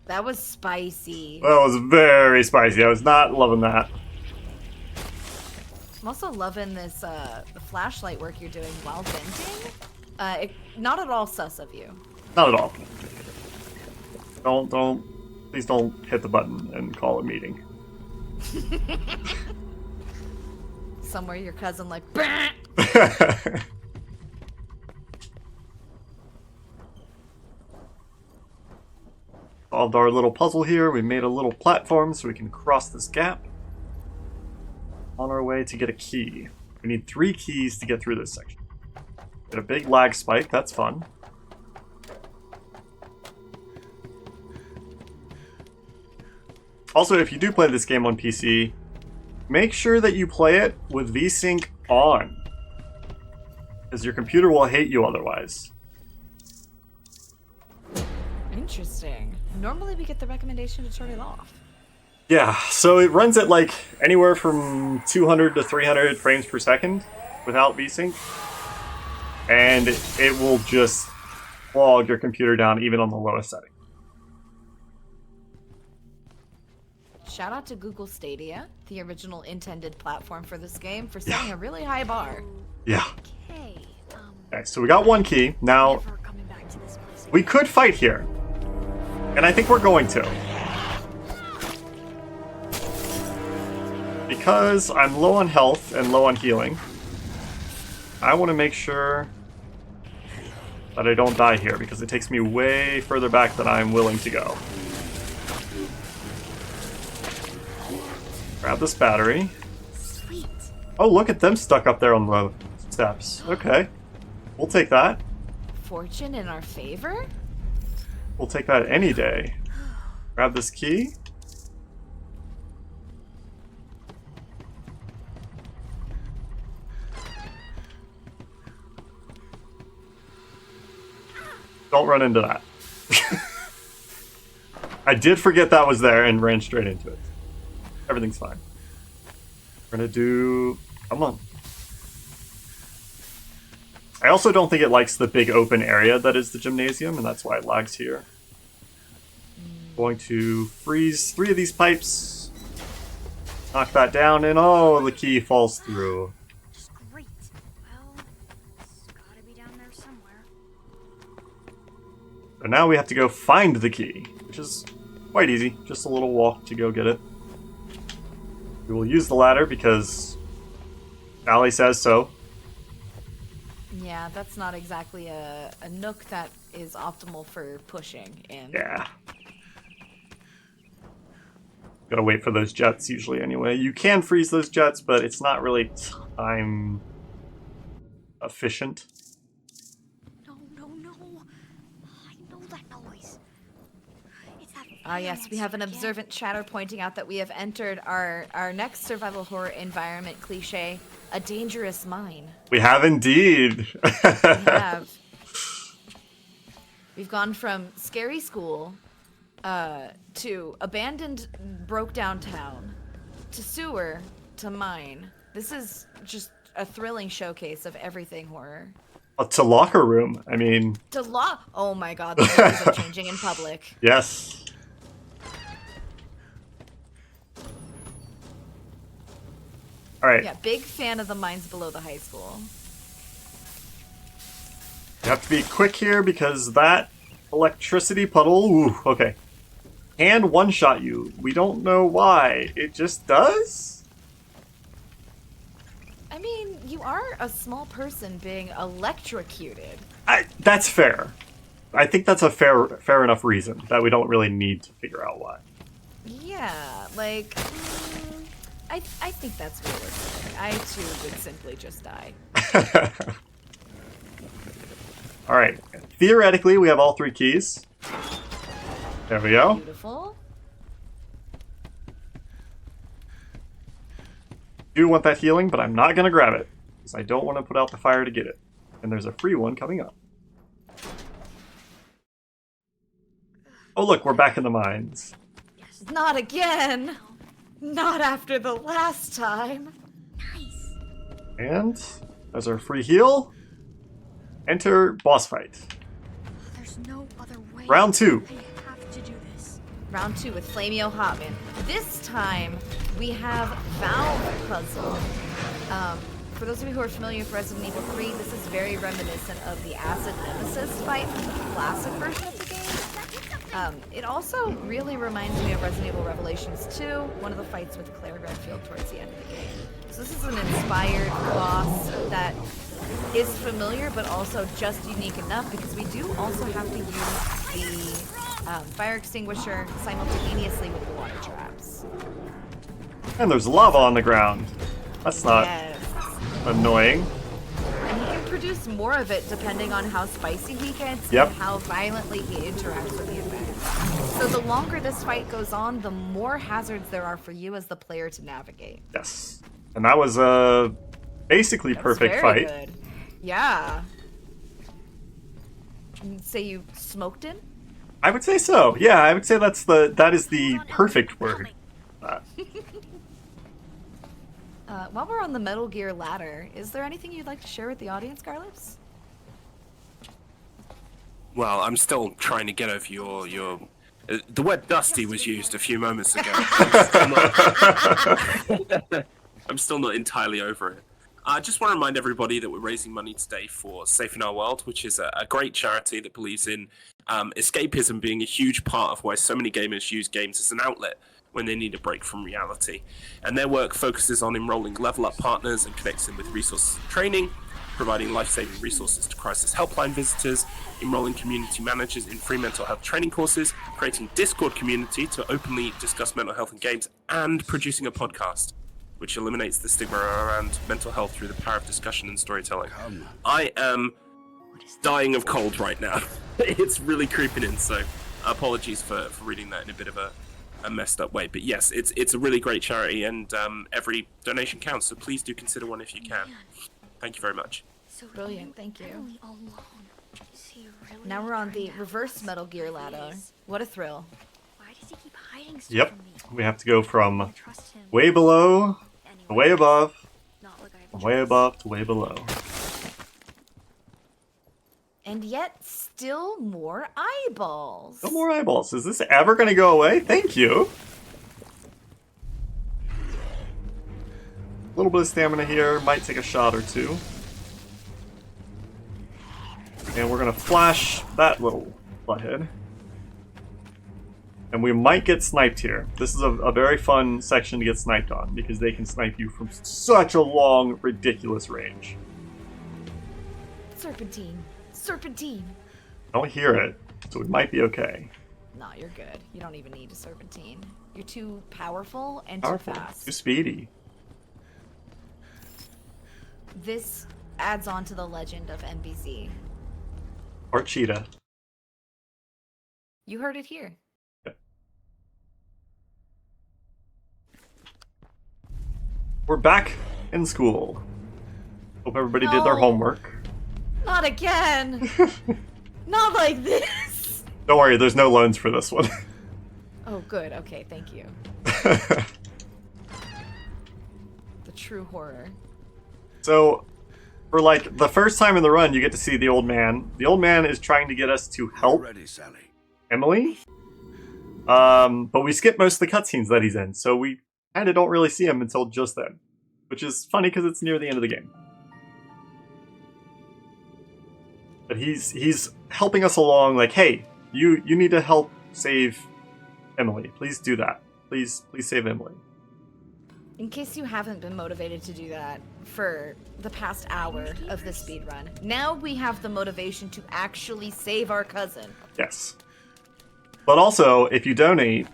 That was spicy. That was very spicy. I was not loving that. I'm also loving this the flashlight work you're doing while venting. Not at all sus of you. Not at all. Please don't hit the button and call a meeting. Somewhere your cousin like, bah! Solved our little puzzle here. We made a little platform so we can cross this gap. On our way to get a key. We need 3 keys to get through this section. Get a big lag spike, that's fun. Also, if you do play this game on PC, make sure that you play it with VSync on. Because your computer will hate you otherwise. Interesting. Normally we get the recommendation to turn it off. Yeah, so it runs at like anywhere from 200 to 300 frames per second without VSync. And it will just log your computer down even on the lowest setting. Shout out to Google Stadia, the original intended platform for this game, for setting a really high bar. Yeah. Okay, Okay, so we got one key. Now, never coming back to this place we could fight here. And I think we're going to. Because I'm low on health and low on healing, I want to make sure that I don't die here, because it takes me way further back than I'm willing to go. Grab this battery. Sweet. Oh, look at them stuck up there on the steps. Okay. We'll take that. Fortune in our favor? We'll take that any day. Grab this key. Don't run into that. I did forget that was there and ran straight into it. Everything's fine. We're gonna do... Come on. I also don't think it likes the big open area that is the gymnasium, and that's why it lags here. Going to freeze 3 of these pipes. Knock that down, and oh, the key falls through. Great. Well, it's gotta be down there somewhere. So now we have to go find the key, which is quite easy. Just a little walk to go get it. We will use the ladder because Allie says so. Yeah, that's not exactly a nook that is optimal for pushing in. Yeah. Gotta wait for those jets usually anyway. You can freeze those jets, but it's not really time efficient. No, no, no. I know that noise. It's that Ah, yes, we have an again. observant chatter pointing out that we have entered our next survival horror environment cliche, a dangerous mine. We have indeed. We have. We've gone from scary school to abandoned, broke down town to sewer to mine. This is just a thrilling showcase of everything horror. To locker room. I mean, Oh my god, the rules are changing in public. yes. All right. Yeah, big fan of the mines below the high school. You have to be quick here because that electricity puddle, ooh, okay, can one-shot you. We don't know why. It just does? I mean, you are a small person being electrocuted. That's fair. I think that's a fair enough reason that we don't really need to figure out why. Yeah, like, I think that's realistic. I too would simply just die. All right. Theoretically, we have all 3 keys. There we go. Beautiful. Do want that healing, but I'm not going to grab it because I don't want to put out the fire to get it. And there's a free one coming up. Oh, look, we're back in the mines. Not again! Not after the last time! Nice. And there's our free heal. Enter boss fight. There's no other way. Round 2. I have to do this. Round 2 with Flamio Hotman. This time, we have Valve Puzzle. For those of you who are familiar with Resident Evil 3, this is very reminiscent of the Acid Nemesis fight from the classic version of the game. It also really reminds me of Resident Evil Revelations 2, one of the fights with Claire Redfield towards the end of the game. So this is an inspired boss that is familiar, but also just unique enough because we do also have to use the fire extinguisher simultaneously with the water traps. And there's lava on the ground. That's not Yes. annoying. And he can produce more of it depending on how spicy he gets Yep. and how violently he interacts with the effects. So the longer this fight goes on, the more hazards there are for you as the player to navigate. Yes. And that was a basically That's perfect very fight. Good. Yeah. You'd say you smoked it? I would say so. Yeah, I would say that is the perfect word. that. While we're on the Metal Gear ladder, is there anything you'd like to share with the audience, Garlips? Well, I'm still trying to get over your. The word "dusty" was used a few moments ago. I'm still not entirely over it. I just want to remind everybody that we're raising money today for Safe in Our World, which is a great charity that believes in escapism being a huge part of why so many gamers use games as an outlet when they need a break from reality. And their work focuses on enrolling level up partners and connects them with resources and training, providing life-saving resources to crisis helpline visitors, enrolling community managers in free mental health training courses, creating Discord community to openly discuss mental health and games, and producing a podcast which eliminates the stigma around mental health through the power of discussion and storytelling. I am dying of cold right now. It's really creeping in, so apologies for reading that in a bit of a messed up way. But yes, it's a really great charity, and every donation counts, so please do consider one if you can. Thank you very much. So Brilliant, thank you. Emily all alone. Is he really Now we're on the trying to reverse help us? Metal Gear ladder. Please. What a thrill. Why does he keep hiding stuff Yep. from me? We have to go I from trust him. way below to way above, Not like I have a from way choice. above to way below. And yet, still more eyeballs. No more eyeballs. Is this ever going to go away? Thank you. A little bit of stamina here. Might take a shot or two. And we're going to flash that little butthead. And we might get sniped here. This is a very fun section to get sniped on, because they can snipe you from such a long, ridiculous range. Serpentine. Serpentine. I don't hear it, so it might be okay. No, you're good. You don't even need a serpentine. You're too powerful and Powerful. too fast. Too speedy. This adds on to the legend of MBZ. Or cheetah. You heard it here. We're back in school. Hope everybody did their No. homework. Not again! Not like this! Don't worry, there's no loans for this one. Oh, good. Okay, thank you. The true horror. So, for like the first time in the run, you get to see the old man. The old man is trying to get us to help Ready, Sally. Emily. But we skip most of the cutscenes that he's in, so we kind of don't really see him until just then. Which is funny because it's near the end of the game. But he's helping us along, like, hey, you need to help save Emily. Please do that. Please save Emily. In case you haven't been motivated to do that for the past hour of the speedrun, now we have the motivation to actually save our cousin. Yes. But also, if you donate,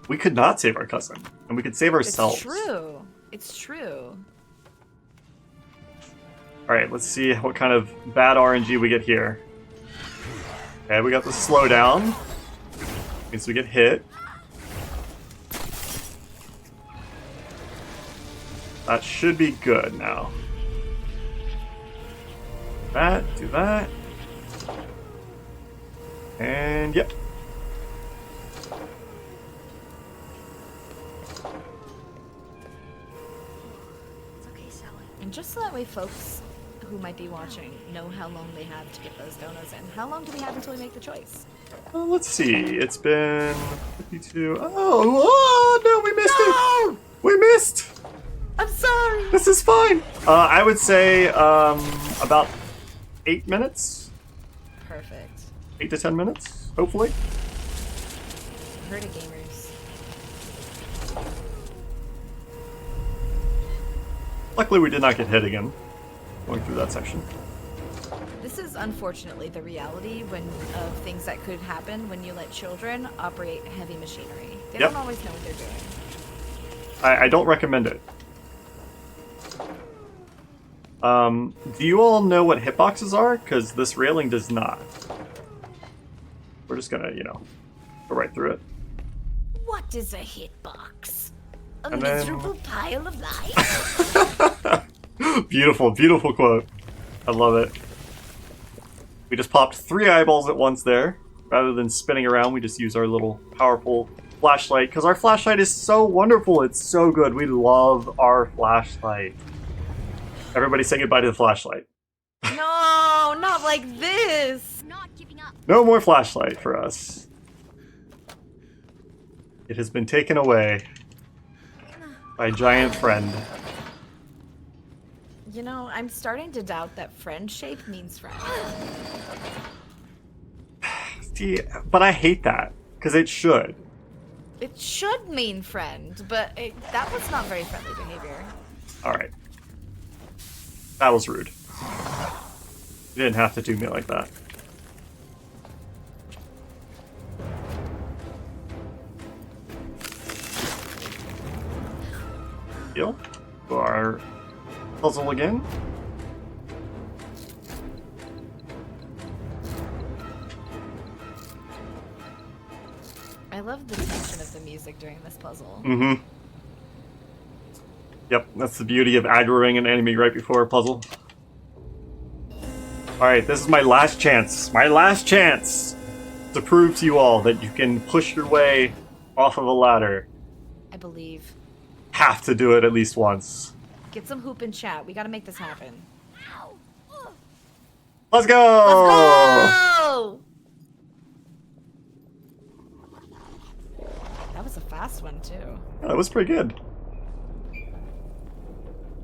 we could not save our cousin. And we could save ourselves. It's true. It's true. Alright, let's see what kind of bad RNG we get here. Okay, we got the slowdown. Means we get hit. That should be good now. Do that. And yep. It's okay, Sally. And just so that way folks who might be watching know how long they have to get those donuts in. How long do we have until we make the choice? Let's see. It's been 52. Oh, no, we missed it. We missed. I'm sorry! This is fine. I would say about 8 minutes. Perfect. 8 to 10 minutes, hopefully. Heard it, gamers. Luckily, we did not get hit again going through that section. This is unfortunately the reality of things that could happen when you let children operate heavy machinery. They Yep. don't always know what they're doing. I don't recommend it. Do you all know what hitboxes are? Because this railing does not. We're just gonna, go right through it. What is a hitbox? A And then- miserable pile of life? Beautiful, beautiful quote. I love it. We just popped 3 eyeballs at once there. Rather than spinning around, we just use our little powerful flashlight because our flashlight is so wonderful. It's so good. We love our flashlight. Everybody say goodbye to the flashlight. No, not like this. I'm not giving up. No more flashlight for us. It has been taken away by a giant friend. You know, I'm starting to doubt that friend shape means friend. See, but I hate that because it should. It should mean friend, but that was not very friendly behavior. All right. That was rude. You didn't have to do me like that. Heal. To our puzzle again. I love the tension of the music during this puzzle. Mm-hmm. Yep, that's the beauty of aggroing an enemy right before a puzzle. Alright, this is my last chance. My last chance to prove to you all that you can push your way off of a ladder. I believe. Have to do it at least once. Get some hoop and chat. We gotta make this happen. Let's go! Let's go! That was a fast one, too. Yeah, that was pretty good.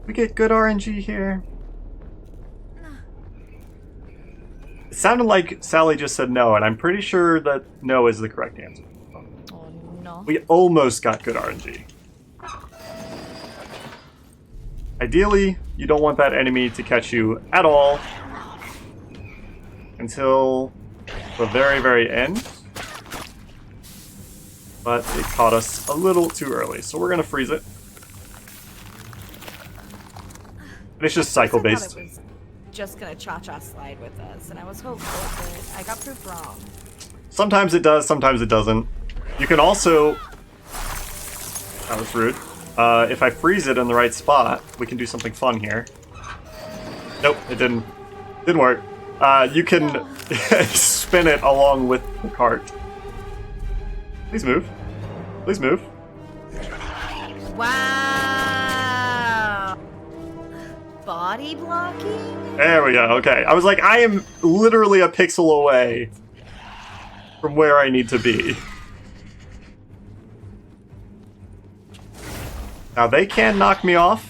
We get good RNG here. It sounded like Sally just said no, and I'm pretty sure that no is the correct answer. Oh, no. We almost got good RNG. Ideally, you don't want that enemy to catch you at all until the very, very end. But it caught us a little too early, so we're gonna freeze it. And it's just cycle based. I thought it was just gonna cha-cha slide with us, and I was hopeful, but I got proved wrong. Sometimes it does, sometimes it doesn't. You can also... That was rude. If I freeze it in the right spot, we can do something fun here. Nope, it didn't. Didn't work. You can spin it along with the cart. Please move. Please move. Wow! Body blocking? There we go, okay. I was like, I am literally a pixel away from where I need to be. Now they can knock me off.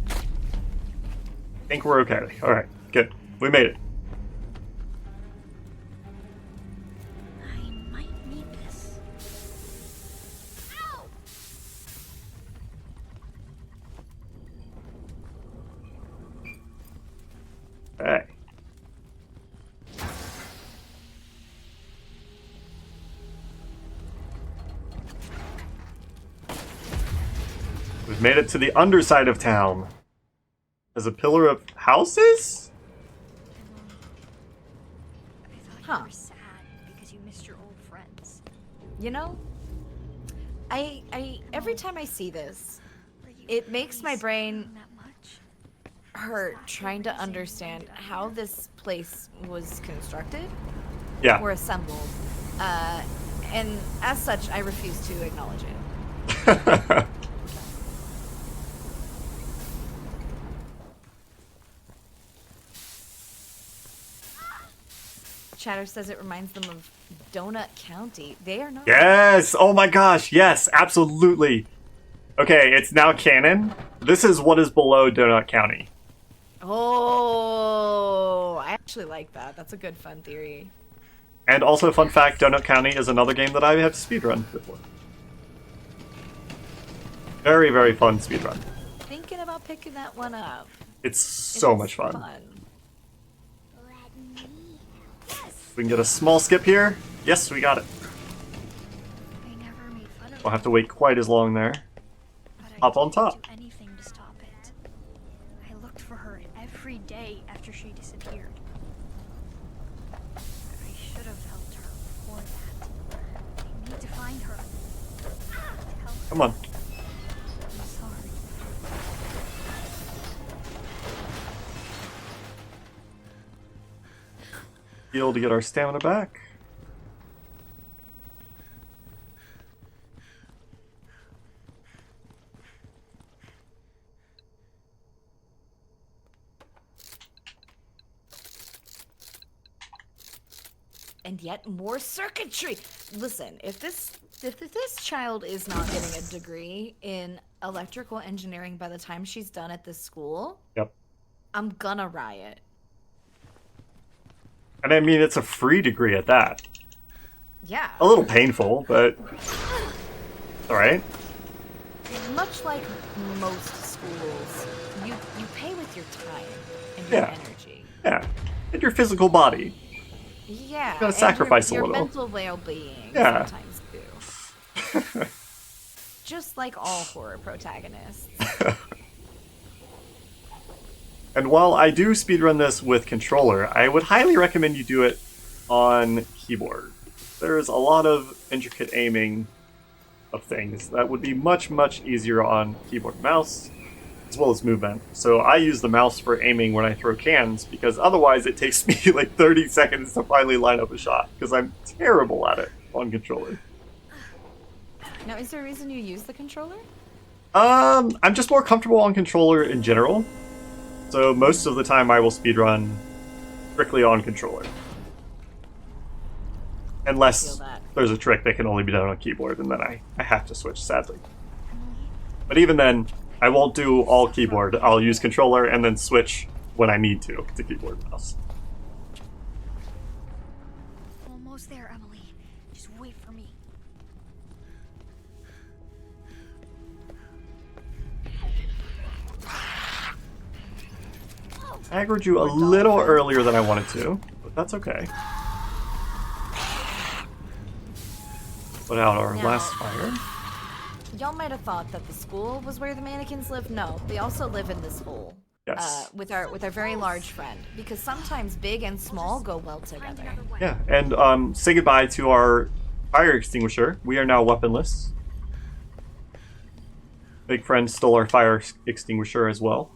I think we're okay. Alright, good. We made it. I might need this. Ow! Hey. We've made it to the underside of town. There's a pillar of houses? I thought Huh. you were sad because you missed your old friends. You know, I every time I see this, Were you it makes my really brain sad that much? hurt trying to understand how this place was constructed Yeah. or assembled. And as such, I refuse to acknowledge it. Chatter says it reminds them of Donut County. They are not. Yes! Oh my gosh, yes, absolutely. Okay, it's now canon. This is what is below Donut County. Oh, I actually like that. That's a good fun theory. And also, fun fact, Donut County is another game that I have speedrun before. Very, very fun speedrun. Thinking about picking that one up. It's so It's much fun. Let me. Yes! We can get a small skip here. Yes, we got it. I never made fun of We'll it, have to wait quite as long there. but I Hop on didn't top. do anything to stop it. I looked for her every day after she disappeared. I should have helped her before that. I need to find her. Tell her Come on. I'm sorry. Heal to get our stamina back. and yet more circuitry. Listen, if this child is not getting a degree in electrical engineering by the time she's done at this school, Yep. I'm gonna riot. And I mean, it's a free degree at that. Yeah. A little painful, but all right. Much like most schools, you pay with your time and your energy. Yeah. And your physical body. Yeah. You gotta sacrifice your a little. mental well-being Yeah. sometimes too. Just like all horror protagonists. And while I do speedrun this with controller, I would highly recommend you do it on keyboard. There's a lot of intricate aiming of things that would be much, much easier on keyboard and mouse, as well as movement. So I use the mouse for aiming when I throw cans, because otherwise it takes me like 30 seconds to finally line up a shot, because I'm terrible at it on controller. Now, is there a reason you use the controller? I'm just more comfortable on controller in general. So most of the time I will speedrun strictly on controller. Unless there's a trick that can only be done on keyboard, and then I have to switch, sadly. But even then, I won't do all keyboard. I'll use controller and then switch when I need to keyboard and mouse. Almost there, Emily. Just wait for me. I aggroed you a little earlier than I wanted to, but that's okay. Put out our last fire. Y'all might have thought that the school was where the mannequins live. No, they also live in this hole. Yes. With our very large friend, because sometimes big and small go well together. Yeah, and say goodbye to our fire extinguisher. We are now weaponless. Big friend stole our fire extinguisher as well.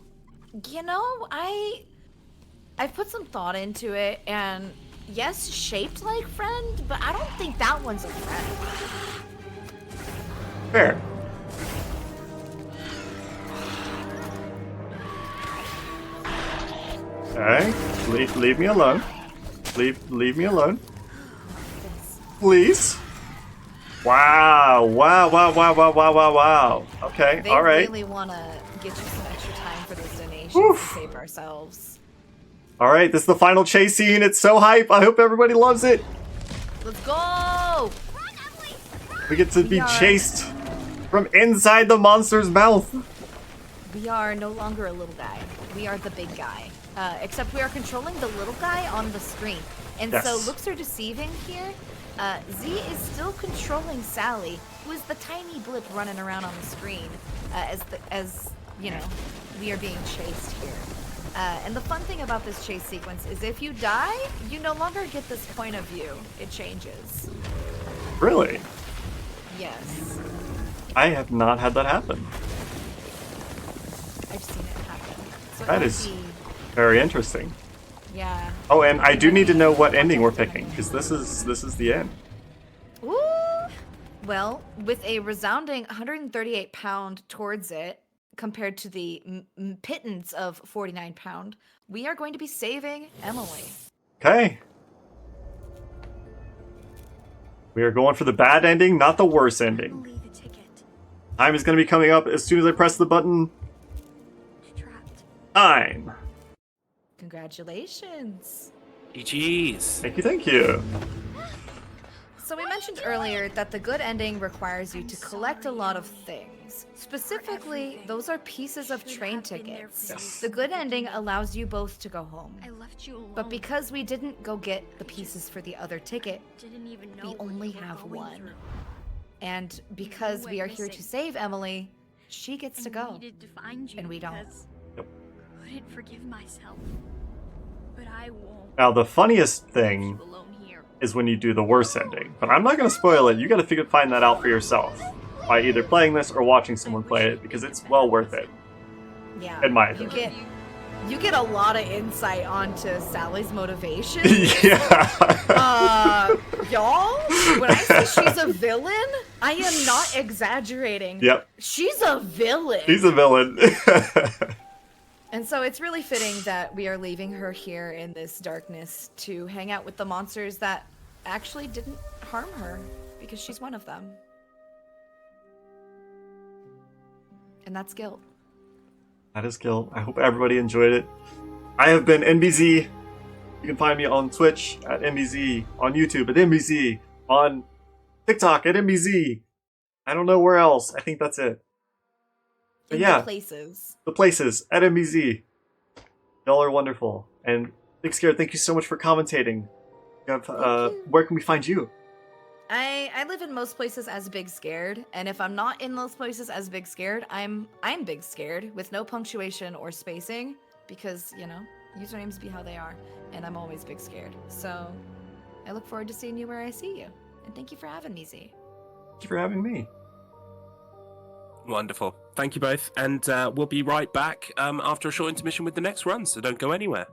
You know, I've put some thought into it, and yes, shaped like friend, but I don't think that one's a friend. Fair. Okay, leave me alone. Leave me alone. Please. Wow! Wow! Okay, They all right. really want to get you some extra time for those donations Oof. to save ourselves. All right, this is the final chase scene. It's so hype. I hope everybody loves it. Let's go! We get to be are- chased from inside the monster's mouth. We are no longer a little guy. We are the big guy. Except we are controlling the little guy on the screen. And so Yes. looks are deceiving here. Z is still controlling Sally, who is the tiny blip running around on the screen, as you know, we are being chased here. And the fun thing about this chase sequence is if you die, you no longer get this point of view. It changes. Really? Yes, I have not had that happen. I've seen it happen. So it That might is be- very interesting. yeah. Oh, and I do need to know what ending we're picking, because this is the end. Woo! Well, with a resounding 138 pound towards it, compared to the pittance of 49 pound, we are going to be saving Emily. Okay. We are going for the bad ending, not the worst ending. Emily, the ticket. Time is going to be coming up as soon as I press the button. Trapped. Time. Congratulations. GG's. Thank you. So we mentioned earlier that the good ending requires you to collect a lot of things. Specifically, those are pieces of train tickets. Yes. The good ending allows you both to go home. I left you alone. But because we didn't go get the pieces for the other ticket, Didn't even know we what only you were have going one. through. And because we are here to missing. save Emily, she gets to I go. needed to find you And we don't. because Yep. I couldn't forgive myself. But I won't. Now, the funniest leave thing you alone here. is when you do the worst ending. But I'm not going to spoil it. You got to find that out for yourself by either playing this or watching someone play it, because it's well worth it. Yeah. In my you opinion. get you get a lot of insight onto Sally's motivation. Yeah. Y'all, when I say she's a villain, I am not exaggerating. Yep. She's a villain. He's a villain. And so it's really fitting that we are leaving her here in this darkness to hang out with the monsters that actually didn't harm her because she's one of them. And that's guilt. That is GYLT. I hope everybody enjoyed it. I have been NBZ. You can find me on Twitch at NBZ, on YouTube at NBZ, on TikTok at NBZ. I don't know where else. I think that's it. But In yeah, the places. the places at NBZ. Y'all are wonderful. And Big Scared, thank you so much for commentating. You have, you. where can we find you? I live in most places as Big Scared, and if I'm not in those places as Big Scared, I'm Big Scared with no punctuation or spacing because, you know, usernames be how they are, and I'm always Big Scared. So I look forward to seeing you where I see you. And thank you for having me, Z. Thank you for having me. Wonderful. Thank you both. And we'll be right back after a short intermission with the next run, so don't go anywhere.